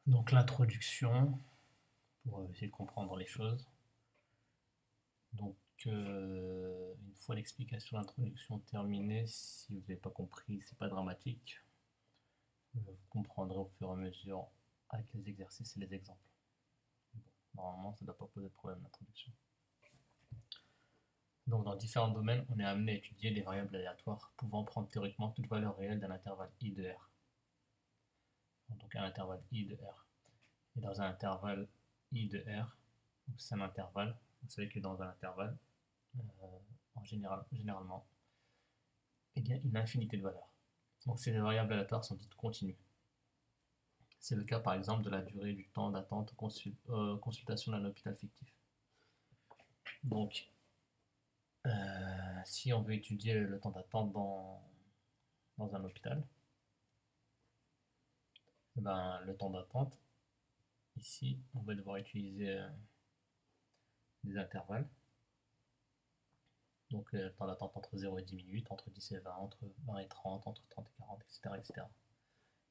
Donc l'introduction, pour essayer de comprendre les choses. Donc une fois l'explication de l'introduction terminée, si vous n'avez pas compris, c'est pas dramatique. Vous comprendrez au fur et à mesure avec les exercices et les exemples. Bon, normalement, ça ne doit pas poser de problème l'introduction. Donc dans différents domaines, on est amené à étudier des variables aléatoires pouvant prendre théoriquement toute valeur réelle d'un intervalle I de R. Donc un intervalle I de R. Et dans un intervalle I de R, c'est un intervalle, vous savez que dans un intervalle, généralement, il y a une infinité de valeurs. Donc ces variables aléatoires sont dites continues. C'est le cas par exemple de la durée du temps d'attente consultation d'un hôpital fictif. Donc si on veut étudier le temps d'attente dans un hôpital, ben, le temps d'attente, ici, on va devoir utiliser des intervalles. Donc le temps d'attente entre 0 et 10 minutes, entre 10 et 20, entre 20 et 30, entre 30 et 40, etc. etc.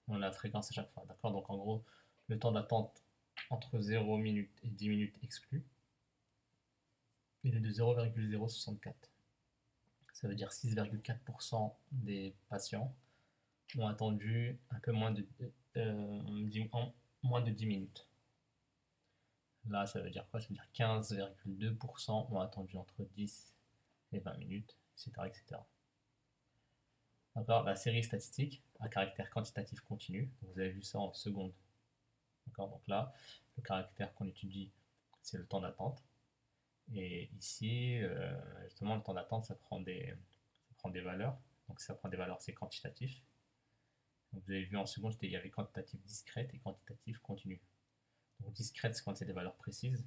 On a la fréquence à chaque fois, d'accord. Donc en gros, le temps d'attente entre 0 minutes et 10 minutes exclu, il est de 0,064. Ça veut dire 6,4% des patients ont attendu un peu moins de 10 minutes. Là, ça veut dire quoi? Ça veut dire 15,2% ont attendu entre 10 et 20 minutes, etc. etc. D'accord. La série statistique à caractère quantitatif continu, vous avez vu ça en seconde. D'accord. Donc là, le caractère qu'on étudie, c'est le temps d'attente. Et ici, justement, le temps d'attente, ça prend des valeurs. Donc ça prend des valeurs, c'est quantitatif. Donc vous avez vu en seconde, il y avait quantitatif discrète et quantitatif continu. Donc discrète, c'est quand c'est des valeurs précises.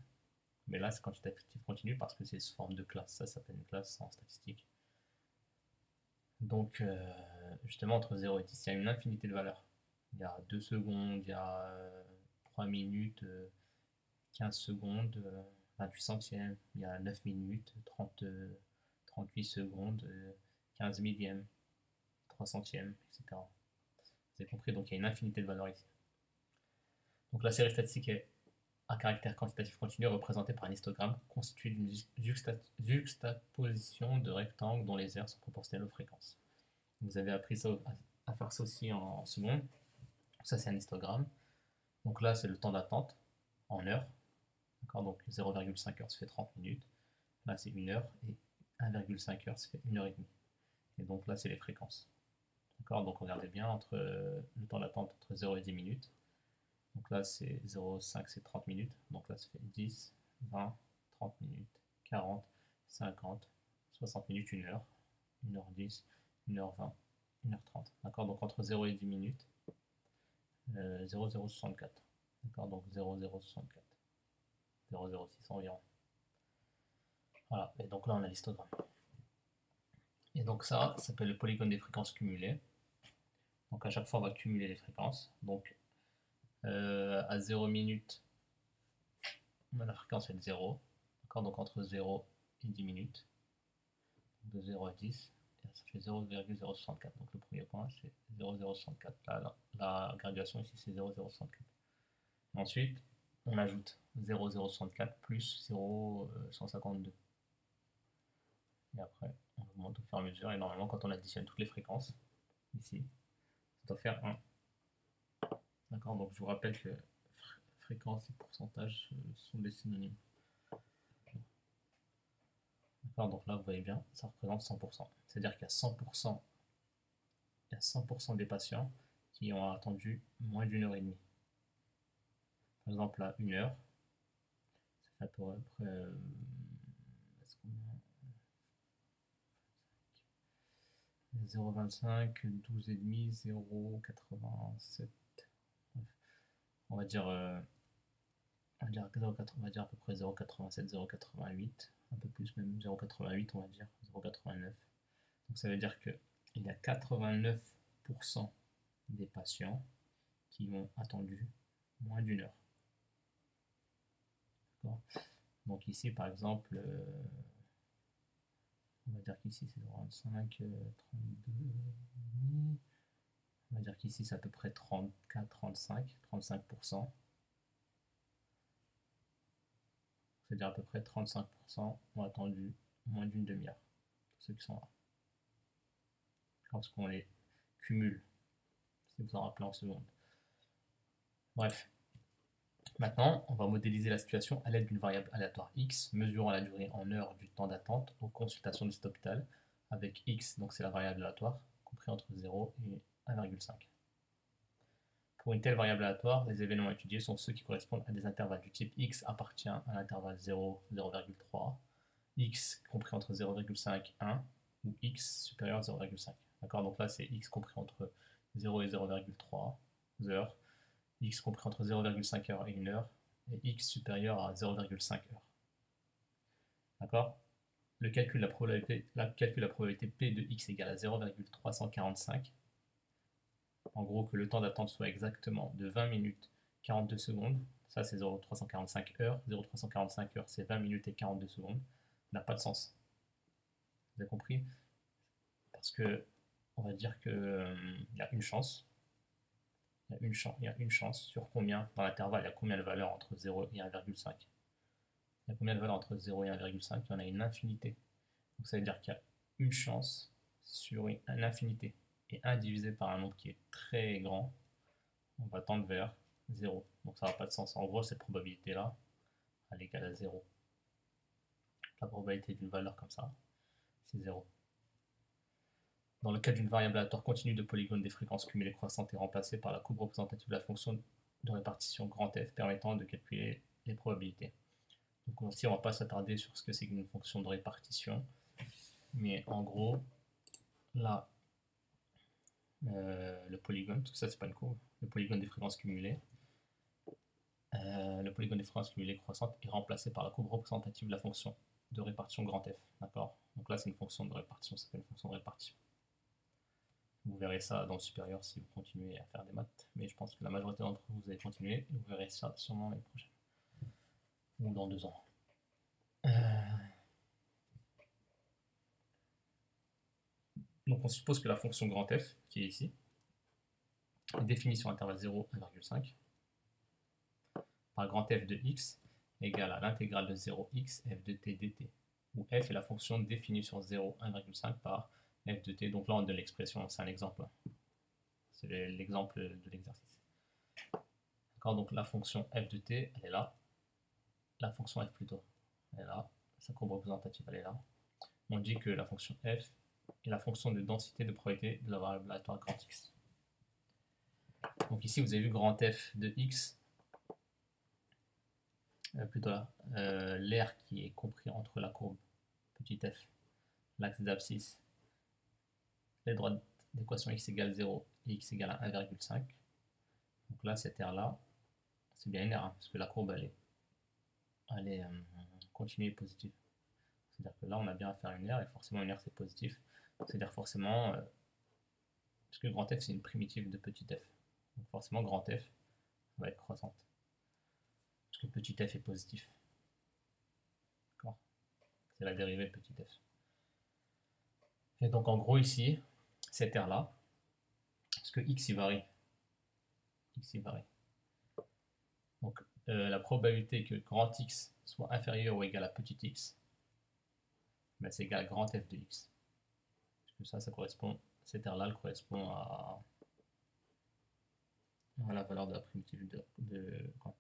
Mais là, c'est quantitatif continu parce que c'est sous forme de classe. Ça s'appelle une classe en statistique. Donc, justement, entre 0 et 10, il y a une infinité de valeurs. Il y a 2 secondes, il y a 3 minutes, 15 secondes, 28 centièmes, il y a 9 minutes, 38 secondes, 15 millièmes, 3 centièmes, etc. Vous avez compris, donc il y a une infinité de valeurs ici. Donc la série statistique est à caractère quantitatif continu représentée par un histogramme constitué d'une juxtaposition de rectangles dont les aires sont proportionnelles aux fréquences. Vous avez appris ça, à faire ça aussi en seconde. Ça, c'est un histogramme. Donc là, c'est le temps d'attente en heures. D'accord. Donc 0,5 heures, ça fait 30 minutes. Là, c'est 1 heure. Et 1,5 heures, ça fait 1 heure et demie. Et donc là, c'est les fréquences. D'accord. Donc regardez bien, entre le temps d'attente entre 0 et 10 minutes. Donc là, c'est 0,5, c'est 30 minutes. Donc là, ça fait 10, 20, 30 minutes, 40, 50, 60 minutes, 1 heure, 1h10, 1h20, 1h30. D'accord. Donc entre 0 et 10 minutes, 0,064. D'accord. Donc 0,064. 0,06 environ. Voilà. Et donc là, on a l'histogramme. Et donc ça s'appelle le polygone des fréquences cumulées. Donc à chaque fois, on va cumuler les fréquences. Donc à 0 minutes, la fréquence est de 0. D'accord. Donc entre 0 et 10 minutes, de 0 à 10, ça fait 0,064. Donc le premier point, c'est 0,064. Là, la graduation ici, c'est 0,064. Ensuite, on ajoute 0,064 plus 0,152. Et après, on augmente au fur et à mesure. Et normalement, quand on additionne toutes les fréquences, ici, ça doit faire 1. D'accord. Donc je vous rappelle que fréquence et pourcentage sont des synonymes. D'accord. Donc là, vous voyez bien, ça représente 100%. C'est-à-dire qu'il y a 100%, des patients qui ont attendu moins d'1 heure et demie. Par exemple, à 1 heure, ça fait à peu près 0,25, 12,5, 0,87. On va dire à peu près 0,87, 0,88, un peu plus même, 0,88 on va dire, 0,89. Donc ça veut dire qu'il y a 89% des patients qui ont attendu moins d'1 heure. Donc ici par exemple, on va dire qu'ici c'est 0,25, 32, on va dire qu'ici c'est à peu près 34, 35, 35%. c'est-à-dire à peu près 35% ont attendu moins d'une demi-heure, ceux qui sont là. Parce qu'on les cumule, si vous en rappelez en seconde. Bref. Maintenant, on va modéliser la situation à l'aide d'une variable aléatoire x, mesurant la durée en heures du temps d'attente aux consultations de cet hôpital, avec x, donc c'est la variable aléatoire, compris entre 0 et 1,5. Pour une telle variable aléatoire, les événements à étudier sont ceux qui correspondent à des intervalles du type x appartient à l'intervalle 0, 0,3, x compris entre 0,5 et 1, ou x supérieur à 0,5. D'accord, donc là c'est x compris entre 0 et 0,3 heures, x compris entre 0,5 heures et 1 heure, et x supérieur à 0,5 heures. D'accord? Le calcul de la probabilité P de x égale à 0,345. En gros, que le temps d'attente soit exactement de 20 minutes 42 secondes. Ça, c'est 0,345 heures. 0,345 heures, c'est 20 minutes et 42 secondes. N'a pas de sens. Vous avez compris? Parce que, on va dire qu'il y a une chance. Il y a une chance sur combien, dans l'intervalle, il y a combien de valeurs entre 0 et 1,5? Il y a combien de valeurs entre 0 et 1,5? Il y en a une infinité. Donc ça veut dire qu'il y a une chance sur une infinité. Et 1 divisé par un nombre qui est très grand, on va tendre vers 0. Donc ça n'a pas de sens. En gros, cette probabilité-là, elle est égale à 0. La probabilité d'une valeur comme ça, c'est 0. Dans le cas d'une variable aléatoire continue de polygone des fréquences cumulées croissantes est remplacée par la courbe représentative de la fonction de répartition grand F permettant de calculer les probabilités. Donc ici, on ne va pas s'attarder sur ce que c'est qu'une fonction de répartition, mais en gros, là, le polygone, tout ça c'est pas une courbe, le polygone des fréquences cumulées, croissantes est remplacé par la courbe représentative de la fonction de répartition grand F. D'accord? Donc là, c'est une fonction de répartition, ça s'appelle une fonction de répartition. Vous verrez ça dans le supérieur si vous continuez à faire des maths, mais je pense que la majorité d'entre vous, vous allez continuer et vous verrez ça sûrement l'année prochaine ou dans 2 ans. Donc on suppose que la fonction grand F, qui est ici, est définie sur intervalle 0, 1,5 par grand F de x égale à l'intégrale de 0x f de t dt, où f est la fonction définie sur 0, 1,5 par f de t. Donc là on donne l'expression, c'est un exemple. C'est l'exemple de l'exercice. D'accord, donc la fonction f de t, elle est là. La fonction f plutôt, elle est là. Sa courbe représentative, elle est là. On dit que la fonction f est la fonction de densité de probabilité de la variable aléatoire grand x. Donc ici, vous avez vu grand f de x, plutôt là, l'air qui est compris entre la courbe petit f, l'axe d'abscisse, les droites d'équation x égale 0 et x égale à 1,5. Donc là, cette aire-là, c'est bien une aire, hein, parce que la courbe, elle est continue et positive. C'est-à-dire que là, on a bien à faire une aire, et forcément, une aire, c'est positif. C'est-à-dire forcément, parce que grand f, c'est une primitive de petit f. Donc forcément, grand f va être croissante. Parce que petit f est positif. D'accord? C'est la dérivée de petit f. Et donc en gros ici, cette aire-là, parce que x y varie. X y varie. Donc la probabilité que grand x soit inférieur ou égal à petit x, ben, c'est égal à grand f de x. Parce que ça correspond, cette aire-là, elle correspond à la valeur de la primitive de quand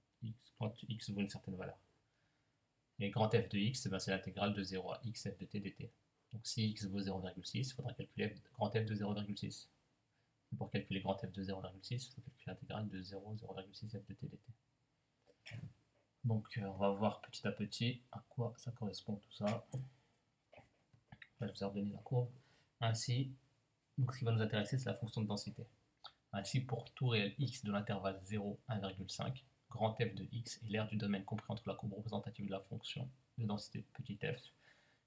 x vaut une certaine valeur. Et grand f de x, ben, c'est l'intégrale de 0 à x f de t dt. Donc si x vaut 0,6, il faudra calculer grand f de 0,6. Et pour calculer grand f de 0,6, il faut calculer l'intégrale de 0,6 f de t dt. Donc on va voir petit à petit à quoi ça correspond tout ça. Je vais vous redonner la courbe. Ainsi, donc ce qui va nous intéresser, c'est la fonction de densité. Ainsi, pour tout réel x de l'intervalle 0, 1,5, grand f de x est l'aire du domaine compris entre la courbe représentative de la fonction de densité petit f,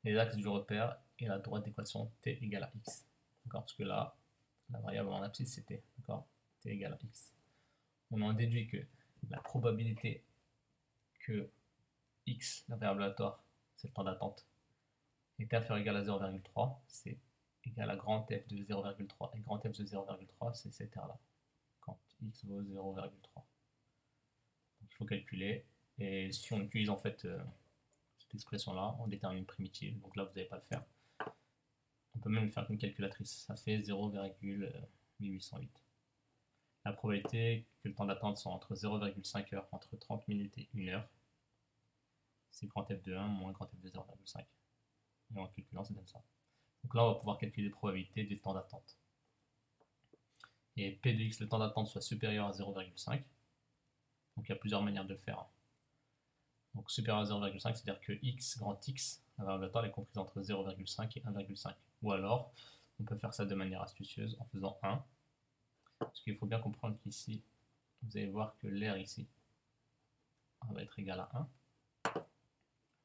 les axes du repère et la droite d'équation t égale à x. D'accord? Parce que là, la variable en abscisse c'est t. D'accord? T égale à x. On en déduit que la probabilité que x, la variable aléatoire, c'est le temps d'attente, est inférieur ou égal à 0,3, c'est égal à grand f de 0,3. Et grand f de 0,3, c'est cette aire-là, quand x vaut 0,3. Donc il faut calculer, et si on utilise en fait cette expression-là, on détermine une primitive, donc là vous n'allez pas le faire. On peut même le faire avec une calculatrice, ça fait 0,1808. La probabilité que le temps d'attente soit entre 0,5 heures, entre 30 minutes et 1 heure, c'est grand F de 1 moins grand F de 0,5. Et en calculant, ça donne ça. Donc là, on va pouvoir calculer les probabilités du temps d'attente. Et P de x, le temps d'attente, soit supérieur à 0,5. Donc il y a plusieurs manières de le faire. Donc supérieur à 0,5, c'est-à-dire que x, grand X, la variable d'attente est comprise entre 0,5 et 1,5. Ou alors, on peut faire ça de manière astucieuse en faisant 1. Parce qu'il faut bien comprendre qu'ici, vous allez voir que l'air ici va être égal à 1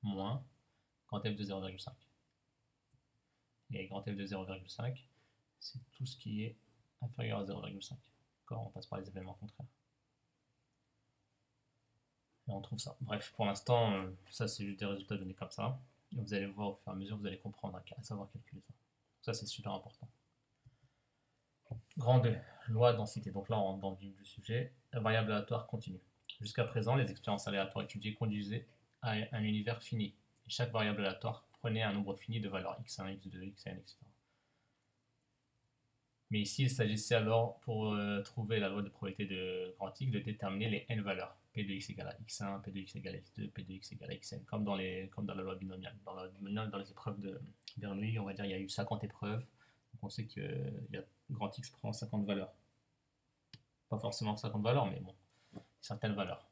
moins grand F de 0,5. Et grand F de 0,5, c'est tout ce qui est inférieur à 0,5. D'accord, on passe par les événements contraires. Et on trouve ça. Bref, pour l'instant, ça c'est juste des résultats donnés comme ça. Et vous allez voir au fur et à mesure, vous allez comprendre à savoir calculer ça. Ça c'est super important. Grand 2, loi densité. Donc là, on rentre dans le vif du sujet. La variable aléatoire continue. Jusqu'à présent, les expériences aléatoires étudiées conduisaient à un univers fini. Et chaque variable aléatoire prenait un nombre fini de valeurs x1, x2, xn, etc. Mais ici, il s'agissait alors, pour trouver la loi de probabilité de grand X, de déterminer les n valeurs. P de x égale à x1, P de x égale à x2, P de x égale à xn, comme dans la loi binomiale. Dans les épreuves de Bernoulli, on va dire il y a eu 50 épreuves. Donc on sait que grand X prend 50 valeurs. Pas forcément 50 valeurs, mais bon, certaines valeurs.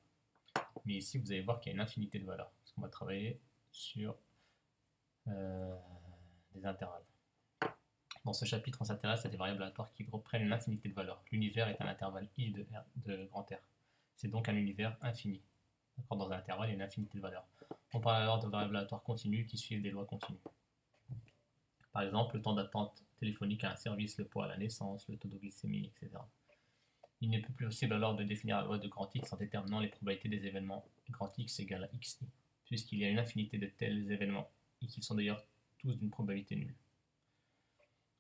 Mais ici, vous allez voir qu'il y a une infinité de valeurs. Parce qu'on va travailler sur des intervalles. Dans ce chapitre, on s'intéresse à des variables aléatoires qui reprennent une infinité de valeurs. L'univers est un intervalle I de grand R. C'est donc un univers infini. Dans un intervalle, il y a une infinité de valeurs. On parle alors de variables aléatoires continues qui suivent des lois continues. Par exemple, le temps d'attente téléphonique à un service, le poids à la naissance, le taux de glycémie, etc. Il n'est plus possible alors de définir la loi de grand X en déterminant les probabilités des événements grand X égale à XI, puisqu'il y a une infinité de tels événements, et qu'ils sont d'ailleurs tous d'une probabilité nulle.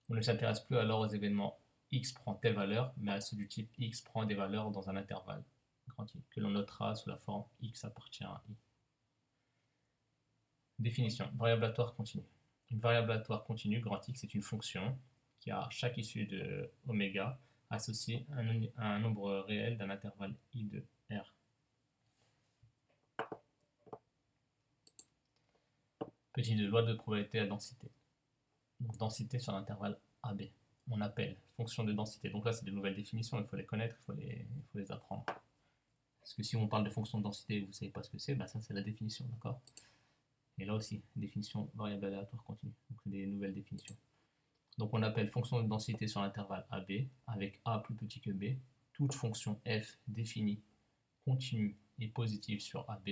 On ne s'intéresse plus alors aux événements X prend telle valeur, mais à ceux du type X prend des valeurs dans un intervalle grand I, que l'on notera sous la forme X appartient à I. Définition. Variable aléatoire continue. Une variable aléatoire continue, grand X, est une fonction qui a à chaque issue de oméga associée à un nombre réel d'un intervalle I de R. Petit 2, loi de probabilité à densité. Donc densité sur l'intervalle AB. On appelle fonction de densité. Donc là, c'est de nouvelles définitions, il faut les connaître, il faut les apprendre. Parce que si on parle de fonction de densité et vous ne savez pas ce que c'est, ben ça c'est la définition, d'accord? Et là aussi, définition variable aléatoire continue, donc des nouvelles définitions. Donc on appelle fonction de densité sur l'intervalle AB, avec A plus petit que B, toute fonction f définie, continue et positive sur AB,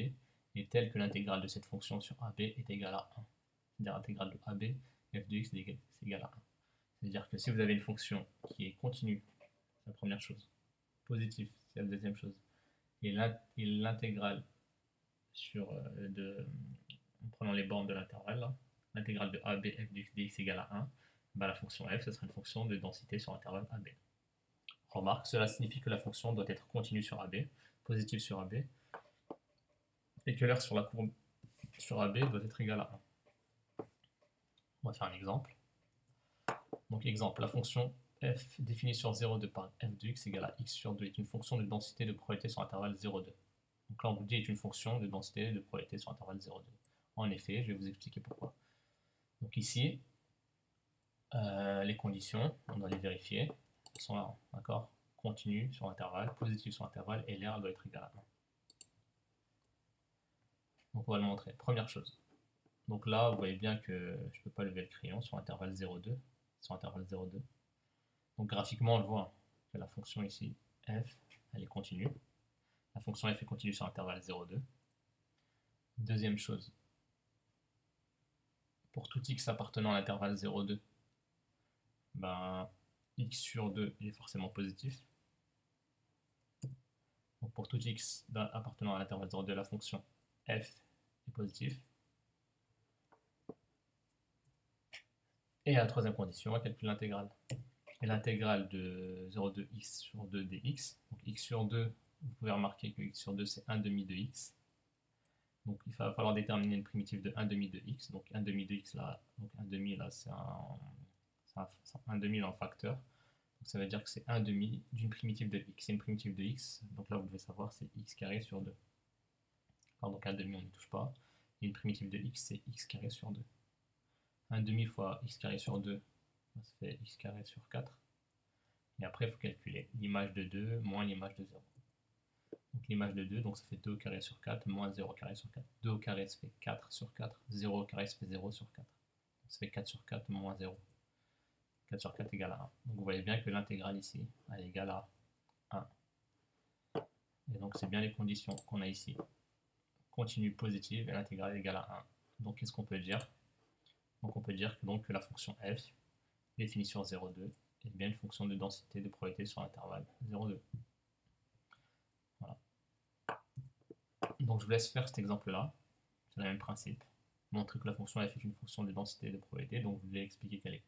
est telle que l'intégrale de cette fonction sur AB est égale à 1. C'est-à-dire l'intégrale de AB, f de x est égal à 1. C'est-à-dire que si vous avez une fonction qui est continue, c'est la première chose, positive, c'est la deuxième chose, et l'intégrale sur en prenant les bornes de l'intervalle, l'intégrale de AB f de x dx égale à 1, ben la fonction f, ce sera une fonction de densité sur l'intervalle AB. Remarque, cela signifie que la fonction doit être continue sur AB, positive sur AB, et que l'aire sur la courbe sur AB doit être égale à 1. On va faire un exemple. Donc exemple, la fonction f définie sur 0,2 par f de x égale à x sur 2 est une fonction de densité de probabilité sur l'intervalle 0,2. Donc là on vous dit est une fonction de densité de probabilité sur l'intervalle 0,2. En effet, je vais vous expliquer pourquoi. Donc ici, les conditions, on doit les vérifier. Elles sont là, d'accord? Continue sur l'intervalle, positive sur l'intervalle, et l'air doit être égal à 1. Donc on va le montrer. Première chose. Donc là, vous voyez bien que je ne peux pas lever le crayon sur l'intervalle 0,2. Sur l'intervalle 0,2. Donc graphiquement, on le voit que la fonction ici, f, elle est continue. La fonction f est continue sur l'intervalle 0,2. Deuxième chose. Pour tout x appartenant à l'intervalle 0,2, ben, x sur 2 est forcément positif. Donc pour tout x appartenant à l'intervalle 0,2, la fonction f est positive. Et la troisième condition, on calcule l'intégrale. Et l'intégrale de 0,2 x sur 2 dx. Donc x sur 2, vous pouvez remarquer que x sur 2 c'est 1 demi de x. Donc il va falloir déterminer une primitive de 1 demi de x. Donc 1 demi de x là, donc 1 demi là c'est un demi en facteur. Donc ça veut dire que c'est 1 demi d'une primitive de x. C'est une primitive de x, donc là vous devez savoir c'est x carré sur 2. Alors, donc 1 demi on n'y touche pas. Et une primitive de x c'est x carré sur 2. 1 demi fois x carré sur 2, ça fait x carré sur 4. Et après il faut calculer l'image de 2 moins l'image de 0. Donc l'image de 2, donc ça fait 2 au carré sur 4 moins 0 au carré sur 4. 2 au carré ça fait 4 sur 4, 0 au carré ça fait 0 sur 4. Donc ça fait 4 sur 4 moins 0. 4 sur 4 égale à 1. Donc vous voyez bien que l'intégrale ici, elle est égale à 1. Et donc c'est bien les conditions qu'on a ici. Continue positive et l'intégrale est égale à 1. Donc qu'est-ce qu'on peut dire? Donc on peut dire que la fonction f, définie sur 0,2, est bien une fonction de densité de probabilité sur l'intervalle 0,2. Voilà. Donc je vous laisse faire cet exemple-là. C'est le même principe. Montrer que la fonction f est une fonction de densité de probabilité. Donc vous devez expliquer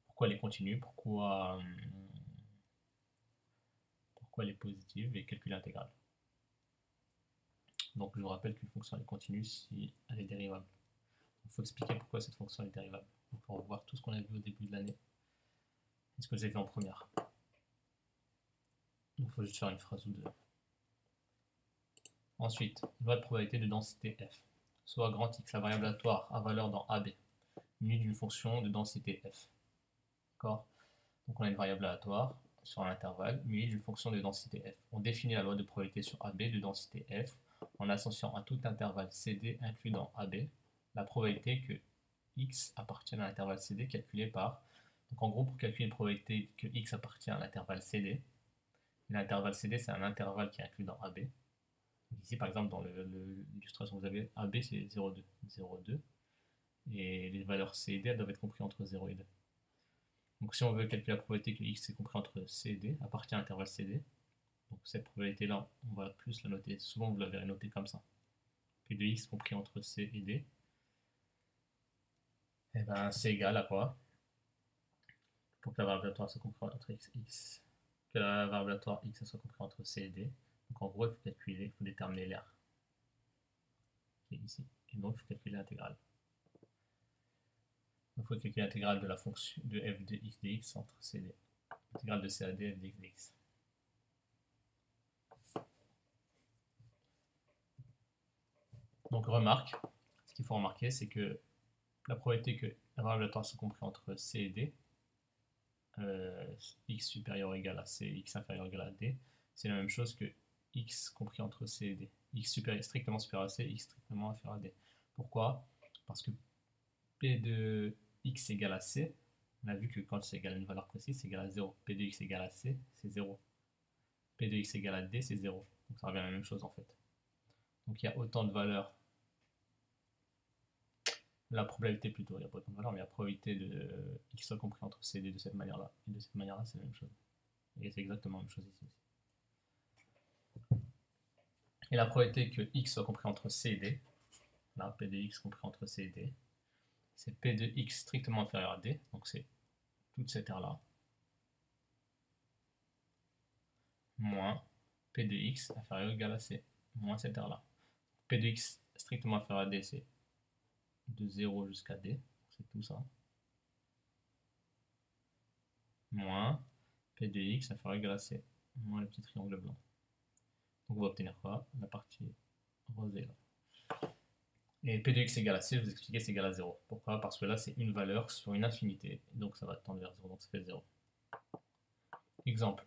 pourquoi elle est continue, pourquoi elle est positive et calculer l'intégrale. Donc je vous rappelle qu'une fonction est continue si elle est dérivable. Il faut expliquer pourquoi cette fonction est dérivable. Donc on va revoir tout ce qu'on a vu au début de l'année. Et ce que j'ai vu en première. Donc il faut juste faire une phrase ou deux. Ensuite, loi de probabilité de densité f. Soit grand X, la variable aléatoire à valeur dans AB, munie d'une fonction de densité f. D'accord? Donc on a une variable aléatoire sur un intervalle munie d'une fonction de densité f. On définit la loi de probabilité sur AB de densité f en associant à tout intervalle CD inclus dans AB la probabilité que x appartienne à l'intervalle CD calculé par... Donc en gros, pour calculer la probabilité que x appartient à l'intervalle CD, l'intervalle CD c'est un intervalle qui est inclus dans AB. Donc ici par exemple dans l'illustration que vous avez, AB c'est 0,2. 0,2. Et les valeurs CD elles doivent être comprises entre 0 et 2. Donc si on veut calculer la probabilité que x est compris entre C et D, appartient à l'intervalle CD, donc cette probabilité-là, on va plus la noter, souvent vous la verrez notée comme ça. P de x compris entre C et D, et ben c'est égal à quoi? Pour que la variable aléatoire soit comprise entre x, que la variable aléatoire x soit comprise entre C et D. Donc en gros, il faut calculer, il faut déterminer l'air qui est ici. Et donc il faut calculer l'intégrale. Donc il faut calculer l'intégrale de la fonction de f de x dx entre C et D. L'intégrale de C à D f de x dx. Donc remarque, ce qu'il faut remarquer, c'est que la probabilité que la variable aléatoire soit comprise entre C et D, x supérieur ou égal à C, x inférieur ou égal à D, c'est la même chose que x compris entre C et D. X strictement supérieur à C, x strictement inférieur à D. Pourquoi? Parce que P de x égale à C, on a vu que quand c'est égal à une valeur précise, c'est égal à 0. P de x égale à C, c'est 0. P de x égale à D, c'est 0. Donc ça revient à la même chose en fait. Donc il y a autant de valeurs, la probabilité plutôt, il n'y a pas autant de valeurs, mais la probabilité de x soit compris entre C et D de cette manière-là. Et de cette manière-là, c'est la même chose. Et c'est exactement la même chose ici aussi. Et la probabilité que x soit compris entre C et D, là, P de x compris entre C et D, c'est P de x strictement inférieur à D, donc c'est toute cette aire-là, moins P de x inférieur ou égal à C, moins cette aire-là. P de x strictement inférieur à D, c'est de 0 jusqu'à D, c'est tout ça, moins P de x inférieur ou égal à C, moins le petit triangle blanc. Donc on va obtenir quoi? La partie rosée là. Et P de x égale à C, je vous expliquais, c'est égal à 0. Pourquoi? Parce que là, c'est une valeur sur une infinité. Donc ça va tendre vers 0, donc ça fait 0. Exemple.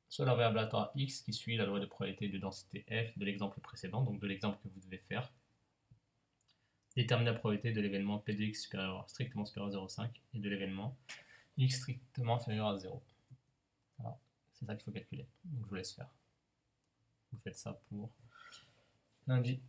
Soit la variable aléatoire x qui suit la loi de probabilité de densité f de l'exemple précédent, donc de l'exemple que vous devez faire. Déterminer la probabilité de l'événement P de x strictement supérieur à 0,5 et de l'événement x strictement inférieur à 0. Voilà, c'est ça qu'il faut calculer. Donc je vous laisse faire. Vous faites ça pour lundi.